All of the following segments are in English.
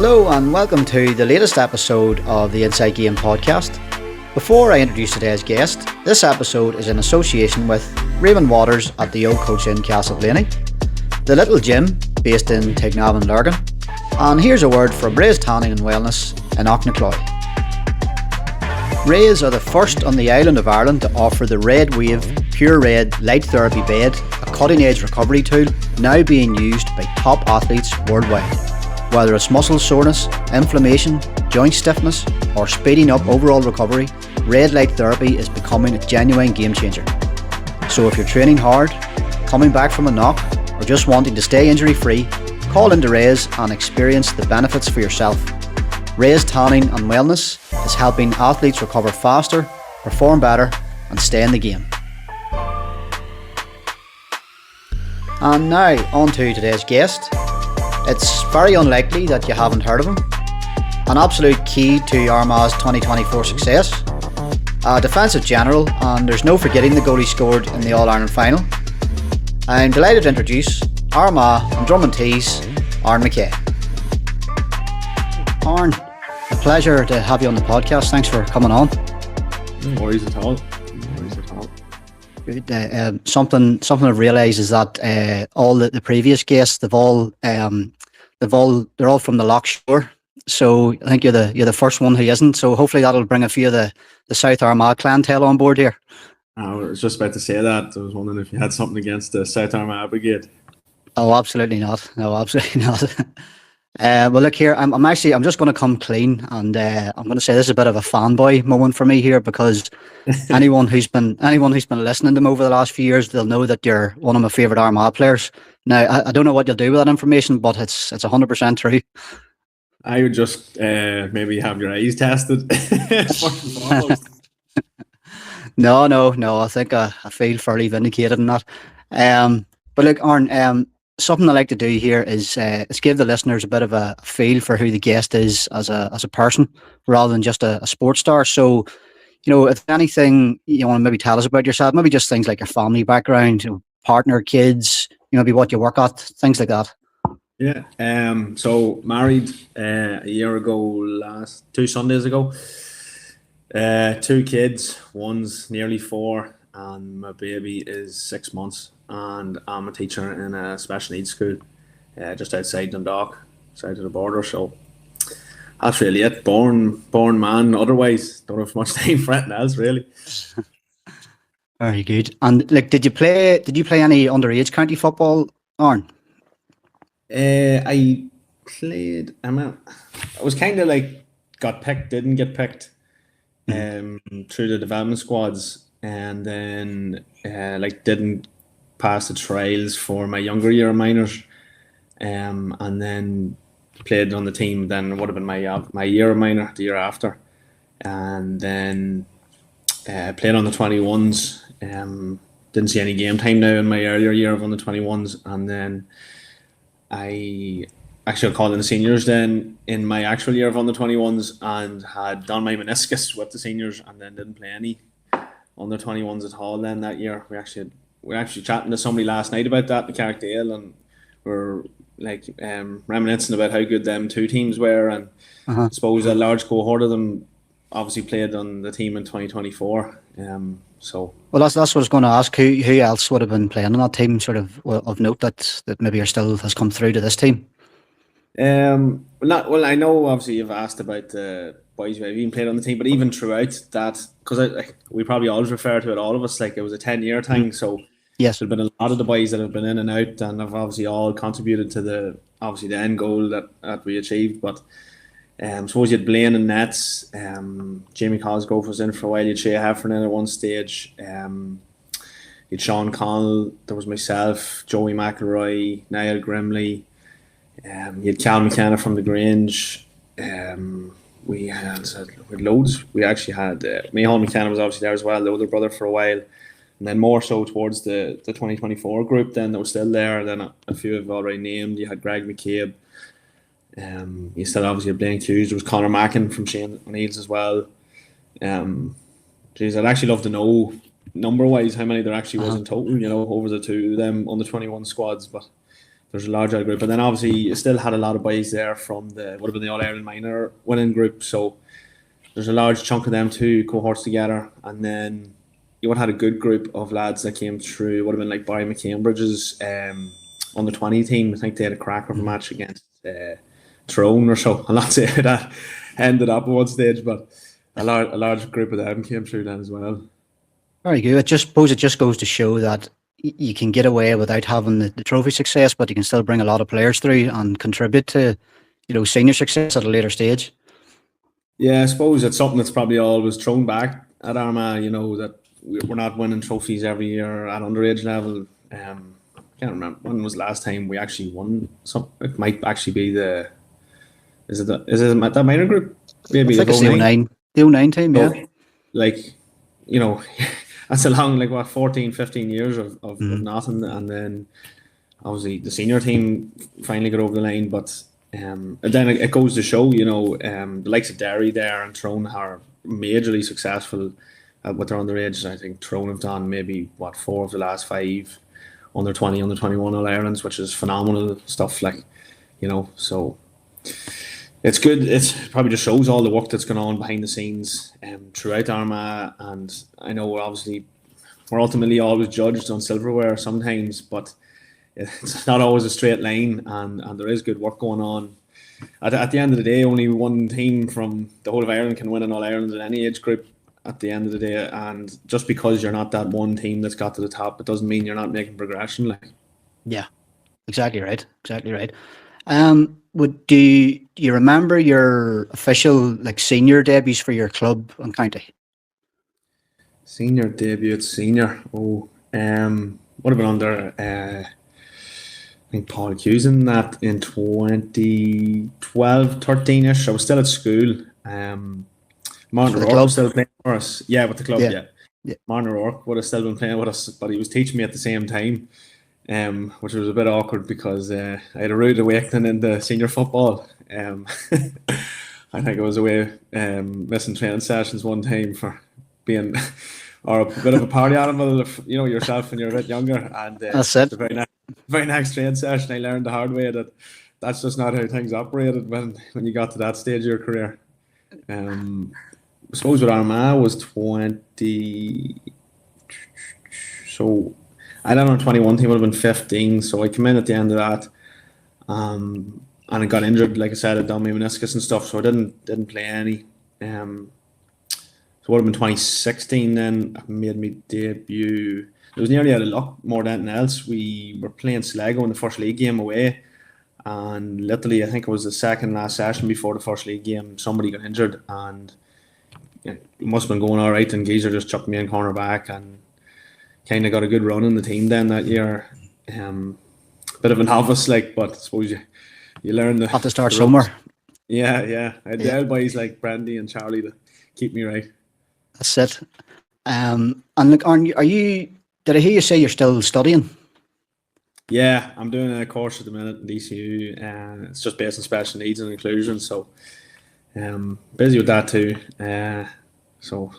Hello and welcome to the latest episode of the Inside Game podcast. Before I introduce today's guest, this episode is in association with Raymond Waters at the Old Coach Inn Castleblaney, the Little Gym based in Tignavan, Lurgan, and here's a word from Ray's Tanning and Wellness in Auchnachoy. Ray's are the first on the island of Ireland to offer the Red Wave Pure Red Light Therapy Bed, a cutting-edge recovery tool now being used by top athletes worldwide. Whether it's muscle soreness, inflammation, joint stiffness, or speeding up overall recovery, Red Light Therapy is becoming a genuine game changer. So if you're training hard, coming back from a knock, or just wanting to stay injury-free, call into Ray's and experience the benefits for yourself. Ray's Tanning and Wellness is helping athletes recover faster, perform better, and stay in the game. And now, on to today's guest. It's very unlikely that you haven't heard of him. An absolute key to Armagh's 2024 success. A defensive general, and there's no forgetting the goal he scored in the All-Ireland final. I'm delighted to introduce Armagh and Dromintee's Aaron McKay. Aaron, a pleasure to have you on the podcast. Thanks for coming on. No worries at all. Good. Something I've realised is that all the previous guests they're all from the Loch Shore. So I think you're the first one who isn't. So hopefully that'll bring a few of the South Armagh clientele on board here. I was just about to say that. I was wondering if you had something against the South Armagh Brigade. Oh, absolutely not. No, absolutely not. Well, look here. I'm just going to come clean, and I'm going to say this is a bit of a fanboy moment for me here, because anyone who's been listening to me over the last few years, they'll know that you're one of my favourite Armagh players. Now, I don't know what you'll do with that information, but it's 100% true. I would just maybe have your eyes tested. No. I think I feel fairly vindicated in that. But look, Aaron, something I like to do here is give the listeners a bit of a feel for who the guest is as a person, rather than just a sports star. So, if anything you want to maybe tell us about yourself, maybe just things like your family background, partner, kids, maybe what you work at, things like that. Yeah. So married a year ago, 2 Sundays ago. 2 kids, one's nearly 4, and my baby is 6 months. And I'm a teacher in a special needs school just outside Dundalk, side of the border. So that's really it. Born man. Otherwise, don't have much time for anything else, really. Very good. And did you play any underage county football, Aaron? I played. I was kind of like got picked, didn't get picked through the development squads, and then didn't pass the trials for my younger year of minors, and then played on the team. Then it would have been my year of minor the year after, and then played on the 21s. Didn't see any game time now in my earlier year of on the 21s, and then I actually called in the seniors then in my actual year of on the 21s, and had done my meniscus with the seniors, and then didn't play any on the 21s at all. Then that year we were actually chatting to somebody last night about that in Carrickdale, and we're reminiscing about how good them 2 teams were, and I suppose a large cohort of them obviously played on the team in 2024. Well, that's what I was going to ask. Who else would have been playing on that team, sort of note that maybe are still has come through to this team? Well, I know obviously you've asked about the boys who have even played on the team, but even throughout that, because we probably always refer to it, all of us, like it was a 10-year thing. So yes, there've been a lot of the boys that have been in and out, and have obviously all contributed to the end goal that we achieved. But I suppose you had Blaine and nets, Jamie Cosgrove was in for a while, you had Shea Heffernan in at one stage, you had Sean Connell, there was myself, Joey McElroy, Niall Grimley, you had Cal McKenna from the Grange. We had loads. We actually had Mahon McKenna was obviously there as well, the older brother, for a while, and then more so towards the 2024 group then that was still there. Then a few have already named. You had Greg McCabe. You still obviously had Blaine Hughes. There was Conor Mackin from Shane O'Neill's as well. I'd actually love to know number wise how many there actually was in total, over the 2 of them on the 21 squads, but there's a large group, and then obviously you still had a lot of boys there from the would have been the All Ireland minor winning group. So there's a large chunk of them two cohorts together, and then you would have had a good group of lads that came through. It would have been like Barry McCambridge's under 20 team. I think they had a cracker of a match against Tyrone or so. I'm not saying that ended up at one stage, but a large group of them came through then as well. Very good. I just suppose it just goes to show that you can get away without having the trophy success, but you can still bring a lot of players through and contribute to, senior success at a later stage. Yeah, I suppose it's something that's probably always thrown back at Armagh, that we're not winning trophies every year at underage level. I can't remember when was the last time we actually won some. It might actually be is it that minor group? Maybe I think it's the 09 team, yeah. That's a long 14, 15 years of nothing, and then obviously the senior team finally got over the line, but and then it goes to show, the likes of Derry there and Tyrone are majorly successful with their underage. I think Tyrone have done maybe 4 of the last 5 under 20, under 21 All Irelands, which is phenomenal stuff. So it's good. It probably just shows all the work that's going on behind the scenes throughout Armagh. And I know we're ultimately always judged on silverware sometimes, but it's not always a straight line, and there is good work going on. At the end of the day, only one team from the whole of Ireland can win an All Ireland in any age group at the end of the day. And just because you're not that one team that's got to the top, it doesn't mean you're not making progression. Yeah, exactly right. Do you remember your official senior debuts for your club and county? Senior debut, would have been under I think Paul Cusin that in 2012, 13ish. I was still at school. Martin O'Rourke was still playing for us. Yeah, with the club, yeah. Martin O'Rourke would have still been playing with us, but he was teaching me at the same time. Which was a bit awkward because I had a rude awakening in the senior football. I think I was away missing training sessions one time for being or a bit of a party animal, yourself when you're a bit younger. And that's it. The very next training session, I learned the hard way that that's just not how things operated when you got to that stage of your career. I suppose with Armagh was 20. So I don't know, 21 team would have been 15, so I came in at the end of that, and I got injured. Like I said, I done my meniscus and stuff, so I didn't play any. So it would have been 2016 then. I made my debut. It was nearly out of luck more than anything else. We were playing Sligo in the first league game away, and literally I think it was the second last session before the first league game, somebody got injured, and it must have been going all right, and Geezer just chucked me in corner back and kind of got a good run in the team then that year. Bit of a novice, but I suppose you learn have to start somewhere. Yeah. I had the old boys like Brandy and Charlie to keep me right. That's it. And look, did I hear you say you're still studying? Yeah, I'm doing a course at the minute in DCU. It's just based on special needs and inclusion, so busy with that too. So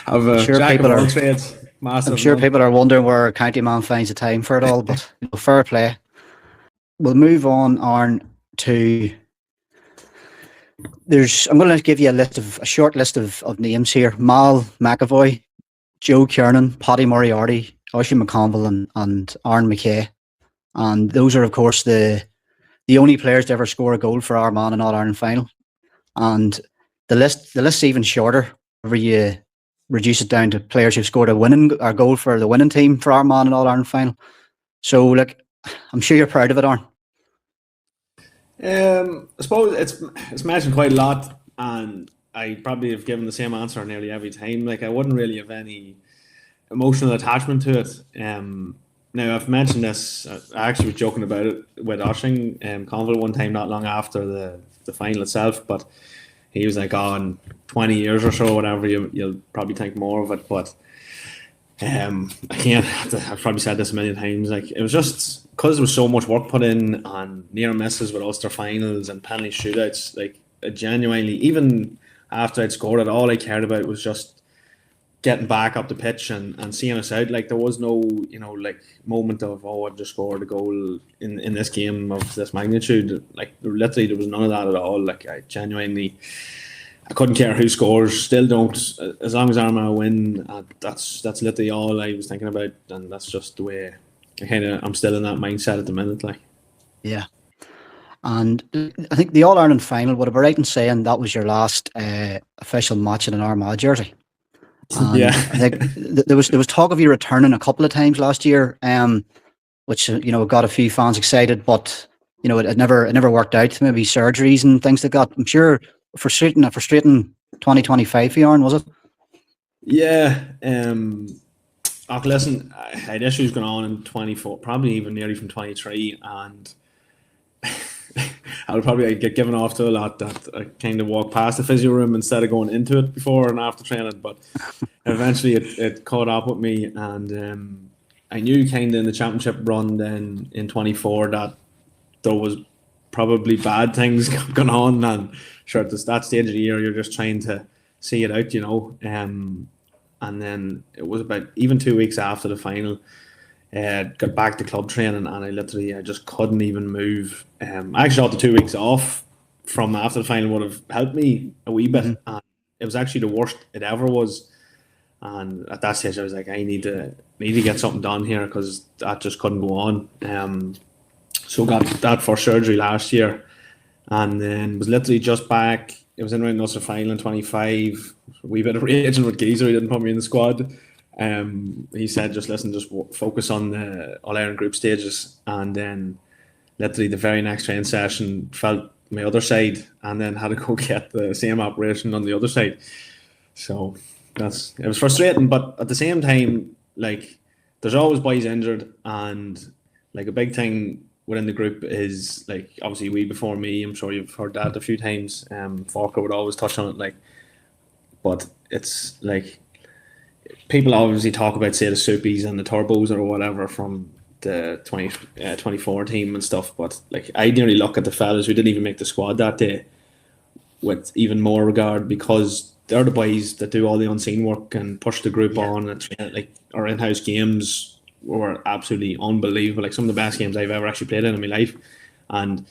I've a jack of all trades. Massive. I'm sure people are wondering where a county man finds the time for it all, but fair play. We'll move on, Aaron, to I'm going to give you a short list of names here: Mal McAvoy, Joe Kiernan, Paddy Moriarty, Oisin McConville, and Aaron McKay. And those are, of course, the only players to ever score a goal for Armagh in an All-Ireland final. And the list's even shorter whenever you reduce it down to players who've scored a goal for the winning team for Armagh in an All-Ireland final. So, I'm sure you're proud of it, Aaron. I suppose it's mentioned quite a lot, and I probably have given the same answer nearly every time. I wouldn't really have any emotional attachment to it. Now, I've mentioned this, I actually was joking about it with Oisin Conville one time not long after the final itself, but he was like, in 20 years or so, whatever, you'll probably think more of it. But I've probably said this a million times, it was just because there was so much work put in on near misses with Ulster finals and penalty shootouts. Genuinely, even after I'd scored it, all I cared about was just getting back up the pitch and seeing us out. Like there was no, like moment of, oh, I've just scored a goal in this game of this magnitude. Like literally there was none of that at all. Like I couldn't care who scores, still don't. As long as Armagh win, that's literally all I was thinking about, and that's just the way I'm still in that mindset at the minute. Like, yeah. And I think the All Ireland final, would I be right in saying that was your last official match in an Armagh jersey? And yeah, I think there was talk of you returning a couple of times last year, which got a few fans excited, but it never worked out. Maybe surgeries and things like that. I'm sure a frustrating 2025 for you, Aaron, was it? Yeah. Listen, I had issues going on in 24, probably even nearly from 23, and I would probably get given off to a lot that I kind of walk past the physio room instead of going into it before and after training. But eventually it caught up with me, and I knew kind of in the championship run then in 24 that there was probably bad things going on, and sure, at that stage of the year you're just trying to see it out, and then it was about even 2 weeks after the final. Got back to club training, and I just couldn't even move. I actually thought the 2 weeks off from after the final would have helped me a wee bit. Mm-hmm. And it was actually the worst it ever was. And at that stage, I was like, I need to get something done here, because that just couldn't go on. So got that for surgery last year, and then was literally just back. It was in around Ulster final in 25. A wee bit of raging with Geezer. He didn't put me in the squad. He said, just focus on the All-Ireland group stages, and then literally the very next training session felt my other side, and then had to go get the same operation on the other side. So it was frustrating, but at the same time, like, there's always boys injured, and like a big thing within the group is, like, obviously we before me, I'm sure you've heard that a few times. Falker would always touch on it, like, but it's like, people obviously talk about, say, the Soupies and the Turbos or whatever from the 24 team and stuff, but like, I nearly look at the fellas who didn't even make the squad that day with even more regard, because they're the boys that do all the unseen work and push the group on. And like, our in-house games were absolutely unbelievable, like some of the best games I've ever actually played in my life. And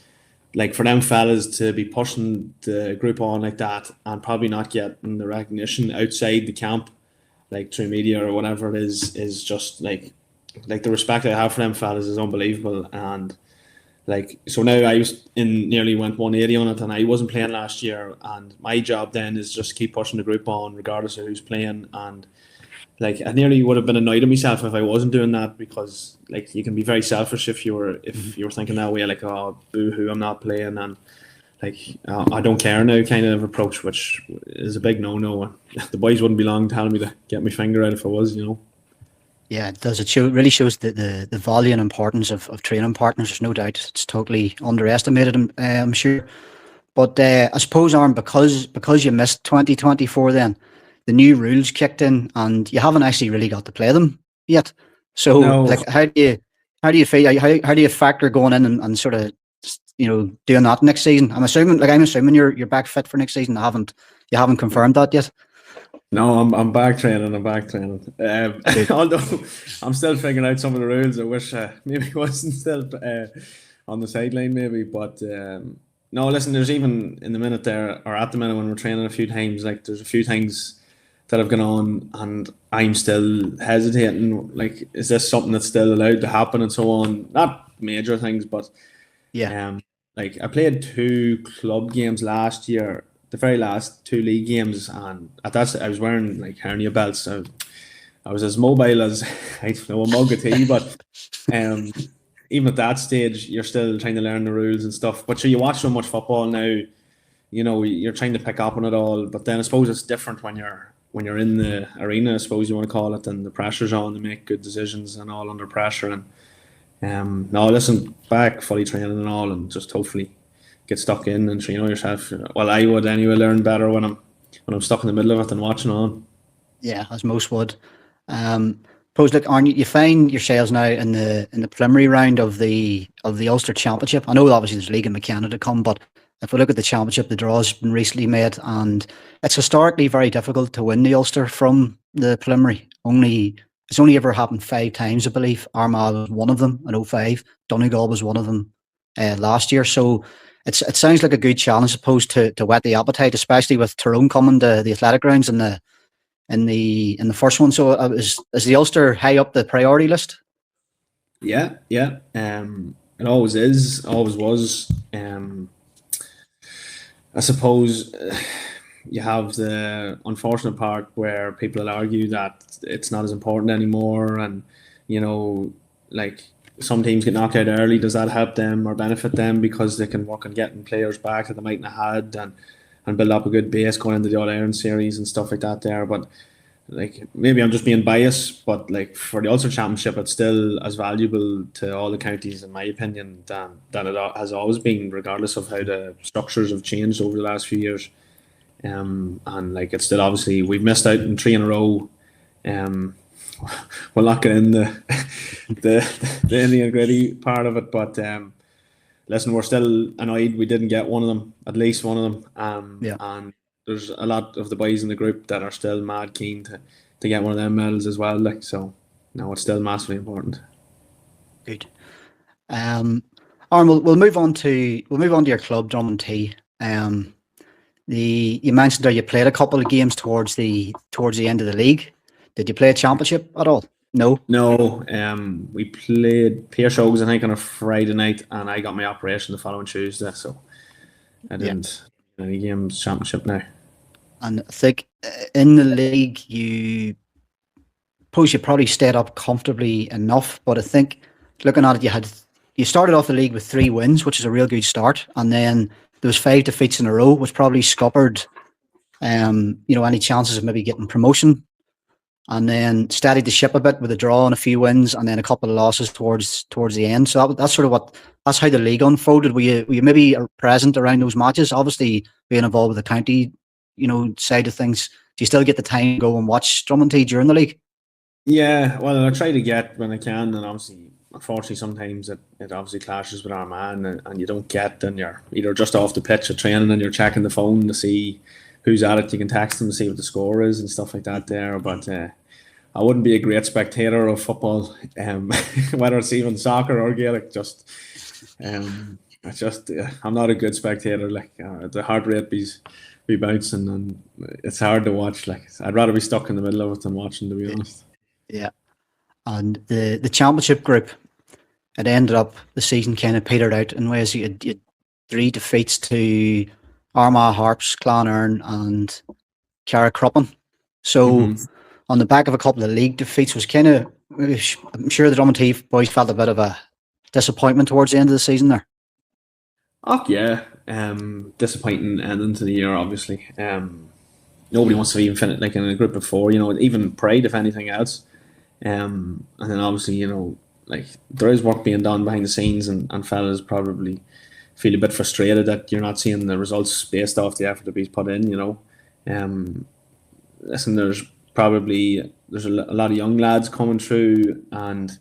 like, for them fellas to be pushing the group on like that and probably not getting the recognition outside the camp, like through media or whatever it is just like the respect I have for them fellas is unbelievable. And like, so now I nearly went 180 on it, and I wasn't playing last year, and my job then is just keep pushing the group on regardless of who's playing. And like, I nearly would have been annoyed at myself if I wasn't doing that, because like, you can be very selfish if you were thinking that way, like, oh, boo-hoo, I'm not playing, and like, I don't care now kind of approach, which is a big no-no. The boys wouldn't be long telling me to get my finger out if I was, Yeah, it does. It really shows the value and importance of training partners. There's no doubt it's totally underestimated, I'm sure. But I suppose, Aaron, because you missed 2024 then, the new rules kicked in and you haven't actually really got to play them yet. So, no. Like, how do you feel? How do you factor going in and sort of, doing that next season? I'm assuming you're back fit for next season. You haven't confirmed that yet. No, I'm back training. Although I'm still figuring out some of the rules. I wish maybe wasn't still on the sideline, maybe. But no, listen, there's even in the minute there, or at the minute when we're training a few times, like, there's a few things that have gone on, and I'm still hesitating. Like, is this something that's still allowed to happen and so on? Not major things, but yeah. Like, I played 2 club games last year, the very last 2 league games, and at that I was wearing like hernia belts. So I was as mobile as, I don't know, a mug of tea. But even at that stage, you're still trying to learn the rules and stuff. But so you watch so much football now, you're trying to pick up on it all. But then I suppose it's different when you're in the arena, I suppose you want to call it, and the pressure's on to make good decisions and all under pressure. And no, listen, back fully training and all, and just hopefully get stuck in and yourself. Well, I would anyway learn better when I'm stuck in the middle of it than watching on. Yeah, as most would. Suppose, like, Aaron, you find yourselves now in the preliminary round of the Ulster Championship. I know obviously there's League and McKenna to come, but if we look at the championship, the draw's been recently made, and it's historically very difficult to win the Ulster from the preliminary. It's only ever happened 5 times, I believe. Armagh was one of them in 05. Donegal was one of them last year. So it sounds like a good challenge, I suppose, to whet the appetite, especially with Tyrone coming to the athletic grounds in the first one. So is the Ulster high up the priority list? Yeah. It always is, always was. I suppose you have the unfortunate part where people will argue that it's not as important anymore, and like some teams get knocked out early. Does that help them or benefit them because they can work on getting players back that they mightn't have had, and build up a good base going into the All Ireland series and stuff like that there? But like, maybe I'm just being biased, but like, for the Ulster Championship, it's still as valuable to all the counties, in my opinion, than it has always been, regardless of how the structures have changed over the last few years. And like, it's still, obviously, we've missed out in 3 in a row. We'll not get in the Indian gritty part of it, but listen, we're still annoyed we didn't get one of them, at least one of them. Yeah. And there's a lot of the boys in the group that are still mad keen to get one of them medals as well. Like, so, no, it's still massively important. Good. Aaron, we'll move on to your club, Dromintee. You mentioned there you played a couple of games towards the end of the league. Did you play a championship at all? No. We played Pierce Oaks, I think, on a Friday night, and I got my operation the following Tuesday, so I didn't play any games championship now. And I think in the league, you probably stayed up comfortably enough, but I think looking at it, you started off the league with 3 wins, which is a real good start, and then there was 5 defeats in a row, which probably scuppered any chances of maybe getting promotion, and then steadied the ship a bit with a draw and a few wins, and then a couple of losses towards the end. So that's how the league unfolded. Were you maybe present around those matches? Obviously, being involved with the county, side of things. Do you still get the time to go and watch Dromintee during the league? Yeah, well, I try to get when I can, and obviously, unfortunately, sometimes it obviously clashes with Armagh, and you don't get, and you're either just off the pitch at training and you're checking the phone to see who's at it. You can text them to see what the score is and stuff like that there. But I wouldn't be a great spectator of football, whether it's even soccer or Gaelic. I'm not a good spectator. Like, the heart rate be bouncing, and it's hard to watch. Like, I'd rather be stuck in the middle of it than watching, to be honest. Yeah. And the championship group, it ended up, the season kind of petered out in ways. You had 3 defeats to Armagh, Harps, Clonerne and Carrickcruppen. So on the back of a couple of league defeats, was kind of, I'm sure the Dromintee boys felt a bit of a disappointment towards the end of the season there. Oh yeah, disappointing ending to the year, obviously. Nobody wants to even finish like in a group of 4, even pride if anything else. And then obviously, like, there is work being done behind the scenes, and fellas probably feel a bit frustrated that you're not seeing the results based off the effort that he's put in. Listen, there's a lot of young lads coming through, and I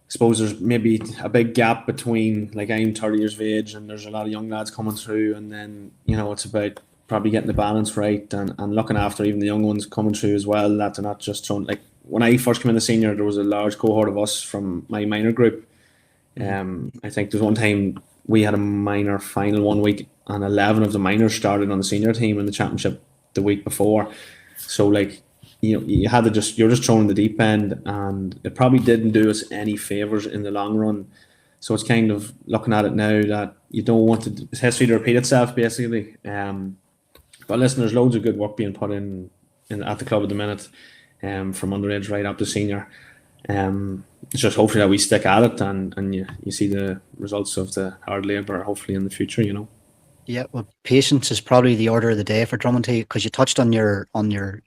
suppose there's maybe a big gap between, like, I'm 30 years of age and there's a lot of young lads coming through, and then it's about probably getting the balance right, and looking after even the young ones coming through as well, that they're not just thrown. Like, when I first came in the senior, there was a large cohort of us from my minor group. I think there's one time we had a minor final one week, and 11 of the minors started on the senior team in the championship the week before. So, like, you had to you're just thrown in the deep end, and it probably didn't do us any favours in the long run. So it's kind of looking at it now that you don't want history to repeat itself, basically. But listen, there's loads of good work being put in at the club at the minute, from underage right up to senior. It's just hopefully that we stick at it, and you see the results of the hard labour hopefully in the future. Yeah, well, patience is probably the order of the day for Dromintee, because you touched on your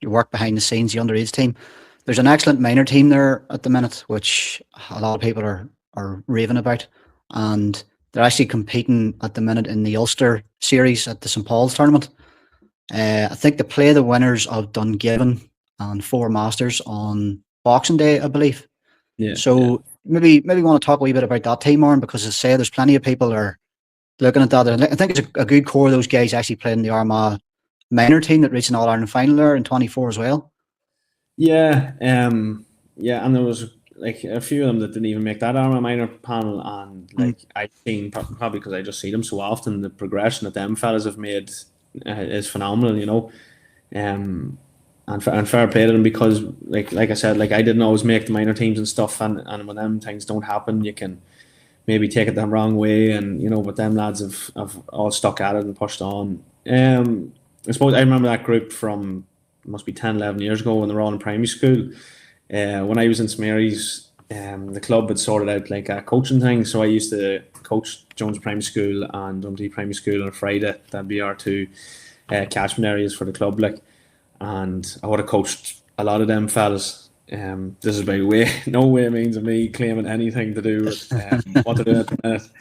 work behind the scenes, the underage team. There's an excellent minor team there at the minute, which a lot of people are raving about, and they're actually competing at the minute in the Ulster series at the St Paul's tournament. I think they play the winners of Dungiven and 4 Masters on Boxing Day, I believe. Yeah. So maybe want to talk a wee bit about that team, Aaron, because as I say, there's plenty of people are looking at that, I think it's a good core of those guys actually playing the Armagh minor team that reached an All-Ireland final there in 24 as well. Yeah, yeah, and there was like a few of them that didn't even make that Armagh minor panel, and like I seen probably because I just see them so often, the progression that them fellas have made is phenomenal, you know. And fair play to them, because like I said, like I didn't always make the minor teams and stuff, and when them things don't happen, you can maybe take it the wrong way, and you know, but them lads have all stuck at it and pushed on. I suppose I remember that group from, must be 10, 11 years ago, when they were all in primary school. When I was in St Mary's, the club had sorted out like a coaching thing, so I used to coach Jones Primary School and Dromintee Primary School on a Friday. That'd be our two catchment areas for the club, like, and I would have coached a lot of them fellas. This is by no way means of me claiming anything to do with what they're doing at the minute.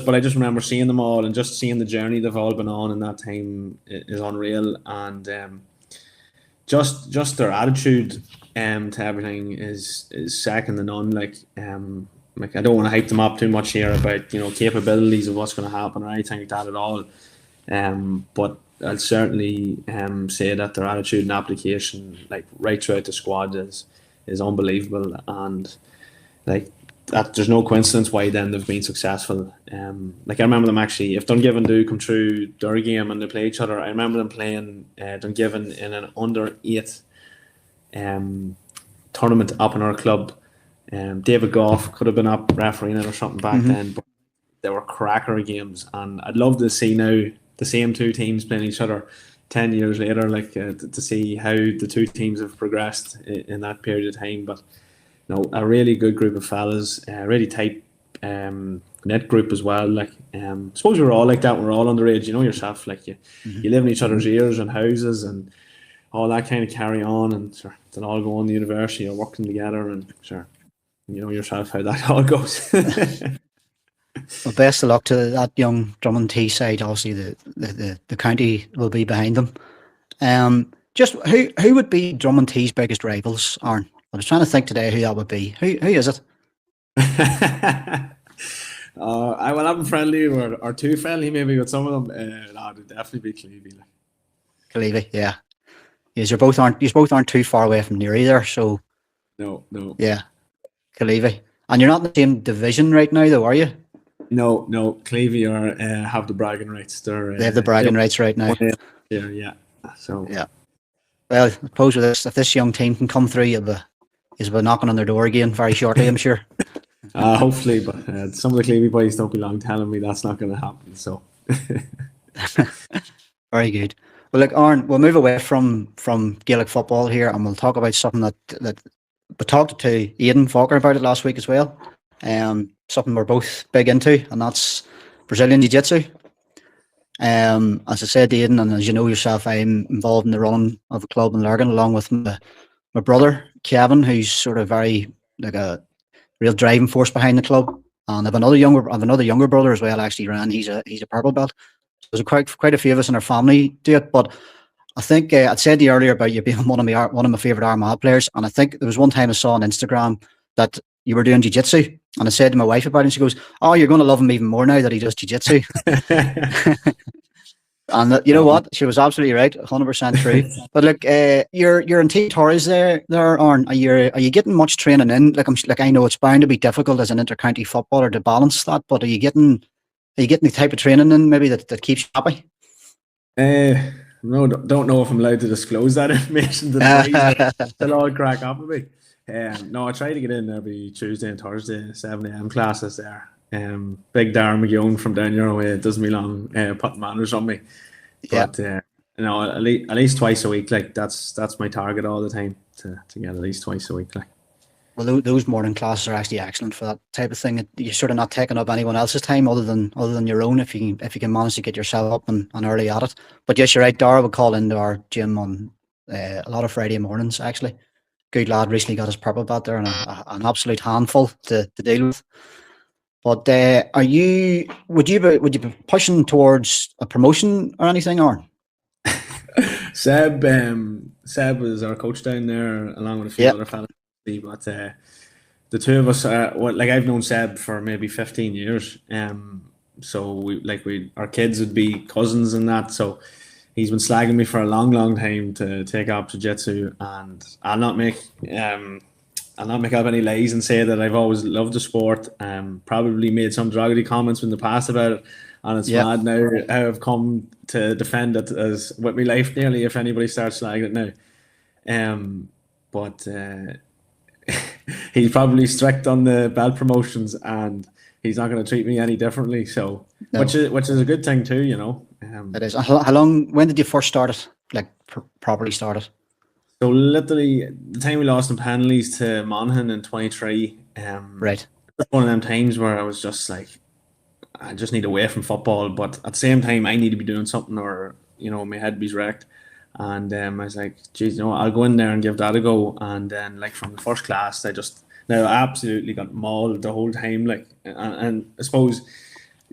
But I just remember seeing them all, and just seeing the journey they've all been on in that time is unreal. And just their attitude to everything is second to none. Like I don't want to hype them up too much here about, you know, capabilities of what's going to happen or anything like that at all. But I'll certainly say that their attitude and application, like right throughout the squad, is unbelievable, and like that, there's no coincidence why then they've been successful. Like I remember them actually, if Dungiven do come through their game and they play each other, I remember them playing Dungiven in an under-8 tournament up in our club. David Goff could have been up refereeing it or something back then, but they were cracker games, and I'd love to see now the same two teams playing each other 10 years later, like to see how the two teams have progressed in that period of time. But you know, a really good group of fellas, really tight net group as well. Like I suppose we're all like that. We're all underage, you know yourself. Like you live in each other's ears and houses and all that kind of carry on, and sure, they'll all go on to university or working together, and sure, you know yourself how that all goes. Well, best of luck to that young Dromintee side. Obviously, the county will be behind them. Just who would be Dromintee's biggest rivals, Aaron? I was trying to think today who that would be. Who is it? I will have a friendly or too friendly maybe with some of them. No, it'd definitely be Clevie. Like. Clevie, yeah. You both aren't too far away from near either. So no. Yeah, Clevie. And you're not in the same division right now, though, are you? No. Clevie have the bragging rights. They have the bragging rights right now. Yeah. So yeah. Well, I suppose with this, if this young team can come through, you'll be knocking on their door again very shortly, I'm sure. Hopefully, but some of the Clevie boys don't be long telling me that's not going to happen. So very good. Well, look, Aaron, we'll move away from Gaelic football here, and we'll talk about something that we talked to Aidan Falker about it last week as well. Something we're both big into, and that's Brazilian jiu-jitsu. As I said, Aidan, and as you know yourself, I'm involved in the running of a club in Lurgan, along with my brother Kevin, who's sort of very like a real driving force behind the club. And I have another younger brother as well. Actually, Ryan, he's a purple belt. So there's quite a few of us in our family do it. But I think I'd said to you earlier about you being one of my favorite Armagh players, and I think there was one time I saw on Instagram that you were doing jiu-jitsu, and I said to my wife about it, and she goes, "Oh, you're going to love him even more now that he does jiu-jitsu." And you know what? She was absolutely right, 100% true. But look, you're in T Torres there, Aaron. Are you getting much training in? Like I know it's bound to be difficult as an inter-county footballer to balance that, but are you getting the type of training in maybe that keeps you happy? No, don't know if I'm allowed to disclose that information today. They'll all crack up with me. No, I try to get in every Tuesday and Thursday, 7 a.m. classes there. Big Darren McGowan from down your way does me long putting manners on me. But you know, at least twice a week, like that's my target all the time, to get at least twice a week. Like. Well, those morning classes are actually excellent for that type of thing. You're sort of not taking up anyone else's time other than your own, if you can manage to get yourself up and early at it. But yes, you're right. Dara would call into our gym on a lot of Friday mornings. Actually, good lad. Recently got his purple belt there, and an absolute handful to deal with. But would you be pushing towards a promotion or anything, or? Seb was our coach down there, along with a few other fellas. But the two of us, like I've known Seb for maybe 15 years. so our kids would be cousins and that. So he's been slagging me for a long, long time to take up jiu-jitsu, and I'll not make up any lies and say that I've always loved the sport. Probably made some derogatory comments in the past about it, and it's mad now how I've come to defend it as with my life nearly if anybody starts slagging it now. But he's probably strict on the belt promotions, and he's not going to treat me any differently. So, no. which is a good thing too, you know. It is. How long? When did you first start it? Like properly start it? So literally, the time we lost in penalties to Monaghan in 23. Right. One of them times where I was just like, I just need away from football, but at the same time, I need to be doing something, or you know, my head be wrecked. And I was like, geez, you know, I'll go in there and give that a go. And then, like from the first class, I absolutely got mauled the whole time. Like, and I suppose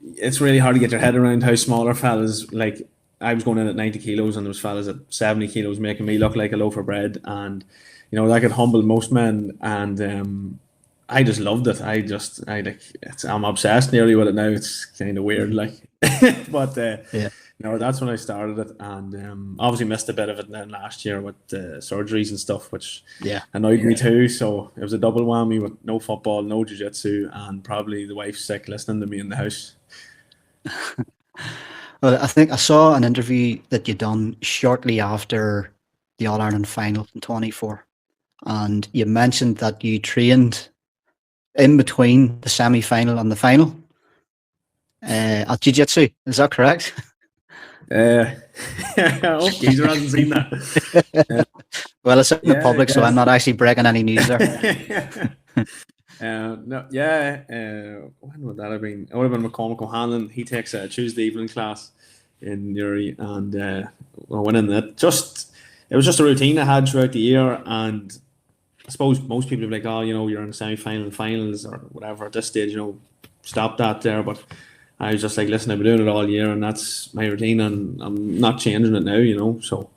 it's really hard to get your head around how smaller fellas, like I was going in at 90 kilos and there was fellas at 70 kilos making me look like a loaf of bread. And, you know, that could humble most men. And I just loved it. I'm obsessed nearly with it now. It's kind of weird, like, but yeah. No, that's when I started it, and obviously missed a bit of it then last year with surgeries and stuff, which annoyed me too. So it was a double whammy with no football, no jiu-jitsu, and probably the wife sick listening to me in the house. Well, I think I saw an interview that you done shortly after the All-Ireland final in 24, and you mentioned that you trained in between the semi-final and the final at jiu-jitsu. Is that correct? I hope Geezer hasn't seen that. Well, it's in the public, so I'm not actually breaking any news there. When would that have been? It would have been McCormick O'Hanlon. He takes a Tuesday evening class in Newry, and I went in that. It was just a routine I had throughout the year, and I suppose most people would be like, oh, you know, you're in the semi-final, finals, or whatever. At this stage, you know, stop that there, but I was just like, listen, I've been doing it all year, and that's my routine, and I'm not changing it now, you know. So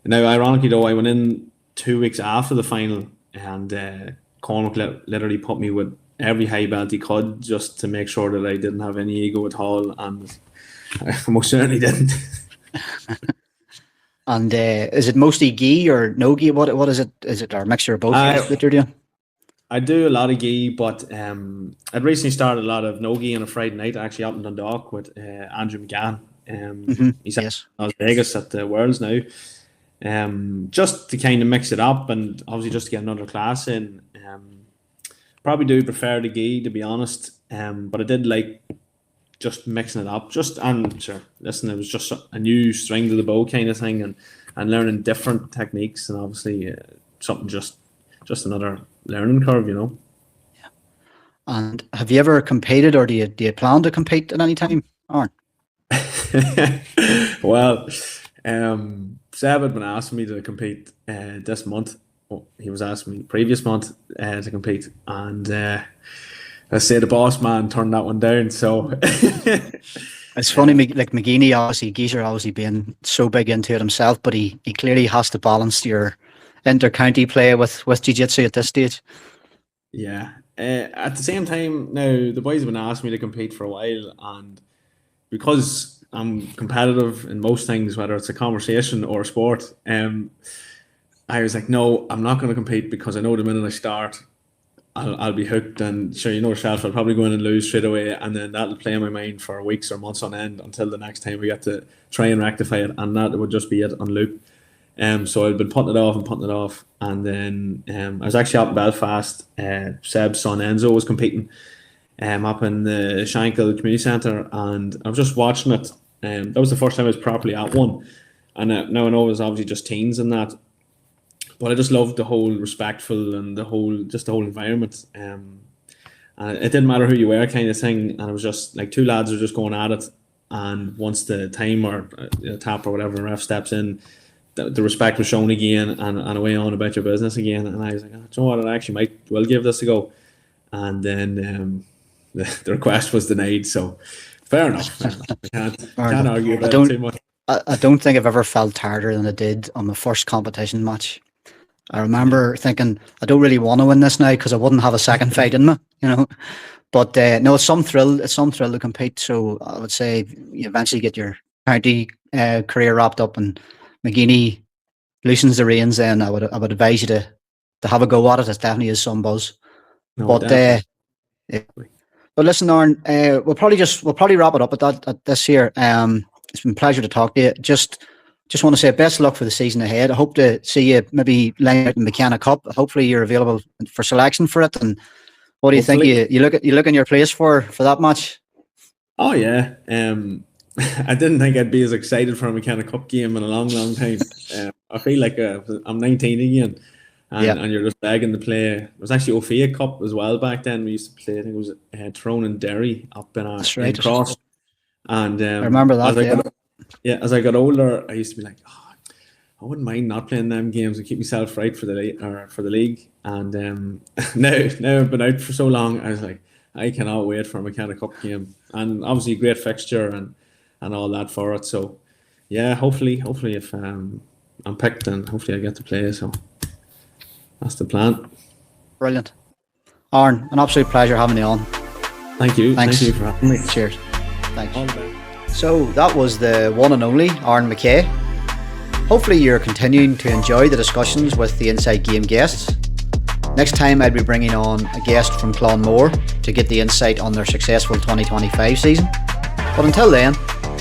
now, ironically though, I went in 2 weeks after the final, and Cormac literally put me with every high belt he could just to make sure that I didn't have any ego at all, and I most certainly didn't. And is it mostly gi or no gi? What is it? Is it a mixture of both that you're doing? I do a lot of gi, but I'd recently started a lot of no gi on a Friday night, actually up in Dundalk with Andrew McGann. He's at Las Vegas at the Worlds now. Just to kind of mix it up, and obviously just to get another class in. Probably do prefer the gi, to be honest, but I did like just mixing it up. And sure, listen, it was just a new string to the bow kind of thing, and learning different techniques, and obviously something just another learning curve, you know. Yeah. And have you ever competed, or do you plan to compete at any time, Aaron? Well, Seb had been asking me to compete this month. He was asking me the previous month to compete, and I say the boss man turned that one down. So it's funny, like Geezer obviously being so big into it himself, but he clearly has to balance your inter-county play with jiu-jitsu at this stage. Yeah. At the same time, now the boys have been asking me to compete for a while, and because I'm competitive in most things, whether it's a conversation or a sport, I was like, no, I'm not going to compete, because I know the minute I start, I'll be hooked, and sure, you know yourself, I'll probably go in and lose straight away, and then that'll play in my mind for weeks or months on end until the next time we get to try and rectify it, and that would just be it on loop. So I'd been putting it off, and then I was actually up in Belfast. Seb's son Enzo was competing up in the Shankill Community Centre, and I was just watching it. That was the first time I was properly at one, and now I know it was obviously just teens and that, but I just loved the whole respectful and the whole environment. And it didn't matter who you were, kind of thing, and it was just like two lads were just going at it, and once the time or tap or whatever, the ref steps in, the respect was shown again, and away on about your business again. And I was like, oh, do you know what, I actually will give this a go. And then the request was denied, so fair enough. I can't argue about it too much. I don't think I've ever felt tighter than I did on my first competition match. I remember thinking, I don't really want to win this now, because I wouldn't have a second fight in me, you know. But no, it's some thrill. It's some thrill to compete. So I would say you eventually get your county career wrapped up, and McGeeney loosens the reins. Then I would advise you to have a go at it. It definitely is some buzz. No, But yeah. But listen, Aaron, we'll probably wrap it up at this here. It's been a pleasure to talk to you. Just want to say best of luck for the season ahead. I hope to see you maybe line out in the McKenna Cup. Hopefully you're available for selection for it. And what do you think? You look in your place for that match? Oh yeah. I didn't think I'd be as excited for a McKenna Cup game in a long, long time. I feel like I'm 19 again. And you're just begging to play. It was actually Ophea Cup as well back then. We used to play. I think it was Tyrone and Derry up in in Cross. And I remember that. As I got older, I used to be like, oh, I wouldn't mind not playing them games and keep myself right for the league. And now I've been out for so long, I was like, I cannot wait for a McKenna Cup game. And obviously a great fixture and all that for it. So yeah, hopefully if I'm picked, then hopefully I get to play. So that's the plan. Brilliant. Aaron, an absolute pleasure having you on. Thank you. Thanks. Thank you for having me. Cheers. Thanks. All the best. So that was the one and only Aaron McKay. Hopefully you're continuing to enjoy the discussions with the Inside Game guests. Next time I'll be bringing on a guest from Clonmore to get the insight on their successful 2025 season. But until then,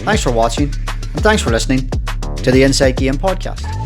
thanks for watching and thanks for listening to the Inside Game podcast.